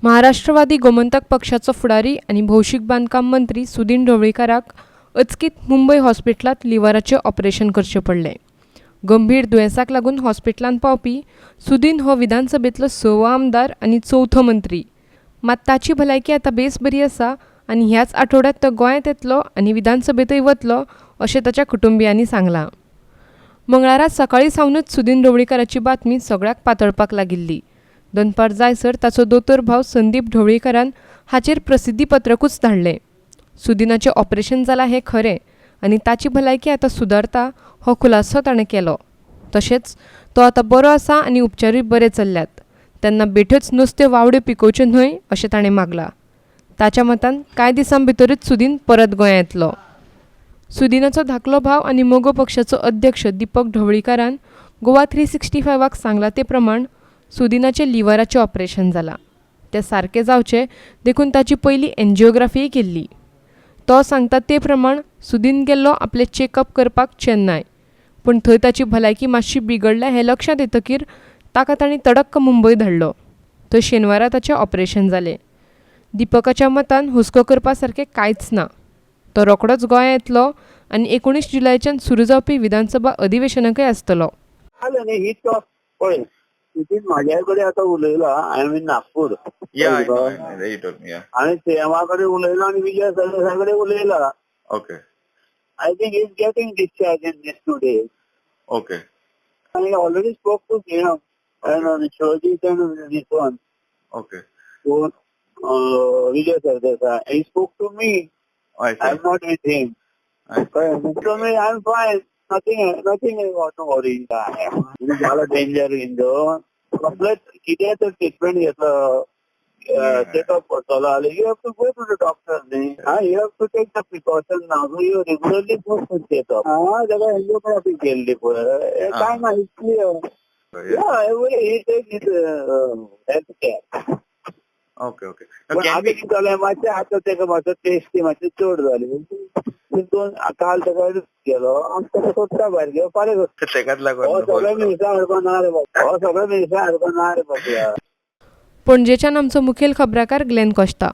महाराष्ट्रवादी गोमंतक पक्षाचो फुडारी आनी भौशीक बांदकाम मंत्री सुदीन ढवळीकाराक अचकीत मुंबय हॉस्पिटलांत लिव्हराचें ऑपरेशन करचें पडलें. गंभीर दुयेंसाक लागून हॉस्पिटलांत पावपी सुदीन हो विधानसभेंतलो 6वो आमदार आनी 4थो मंत्री. मात ताची भलायकी आतां बेस बरी आसा आनी ह्याच आठवड्यांत तो गोंयांत येतलो आनी विधानसभेंतय वतलो अशें ताच्या कुटुंबियांनी सांगलां. मंगळारा सकाळीं सावनूच सुदीन ढवळीकाराची बातमी सगळ्याक पातळपाक लागिल्ली. दनपार जायसर ताचो दोतोर भाव संदीप ढवळीकारान हाचेर प्रसिद्धीपत्रकूच धाडलें. सुदीनाचें ऑपरेशन जालां हें खरें आनी ताची भलायकी आतां सुदारता हो खुलासो ताणें केलो. तशेंच तो आतां बरो आसा आनी उपचारूय बरे चल्ल्यात. तेन्ना बेठ्योच नुस्तें वावड्यो पिकोवच्यो न्हय अशें ताणें मागलां. ताच्या मतान कांय दिसां भितरूच सुदीन परत गोंयांत येतलो. सुदीनाचो धाकलो भाव आनी मोगो पक्षाचो अध्यक्ष दीपक ढवळीकारान गोवा 365क सांगलां ते प्रमाण सुदीनाचें लिव्हराचें ऑपरेशन जालां. तें सारकें जावचें देखून ताची पयली एंजिओग्राफीय केल्ली. तो सांगता ते प्रमाण सुदीन गेल्लो आपलें चेकअप करपाक चेन्नय, पूण थंय ताची भलायकी मातशी बिगडल्या हें लक्षांत येतकीर ताका तांणी तडक्क मुंबय धाडलो. थंय शेनवारा ताचें ऑपरेशन जालें. दीपकाच्या मतान हुस्को करपा सारकें कांयच ना. तो रोखडोच गोंयांत येतलो आनी 19 जुलयाच्यान सुरू जावपी विधानसभा अधिवेशनाकय आसतलो. माझ्या कडे आता उलयला आय एम इन नागपूर आणि सीएमा कडे उलयला आणि विजय सरदेसाय उलयला. Okay. I think is getting discharge in this 2 days. Okay. I already spoke to him and Shojit and this one. Okay. So, Vijay Sardesai. He spoke to me. I see. I'm not with him. So me, I'm fine. Nothing I want to worry. It's all a danger in the complete kids treatment घेतलं. Checkup करतलो. You have to go to the doctor. You have to take the precaution now. So you regularly go to checkup. जगह angiography केली पुढे. काय माहिती आहे? Yeah, he takes his health care. Okay. पण आधी झालंय माझ्या हातात एक माझं टेस्ट माझी चोट झाली. दोन काल सकाळी गेलो आमच्या स्वतः बाहेर गेलो फार सगळं मिरसा हडपणार रे बाबा. पणजेच्यान आमचो मुखेल खबराकार ग्लेन कोस्ता.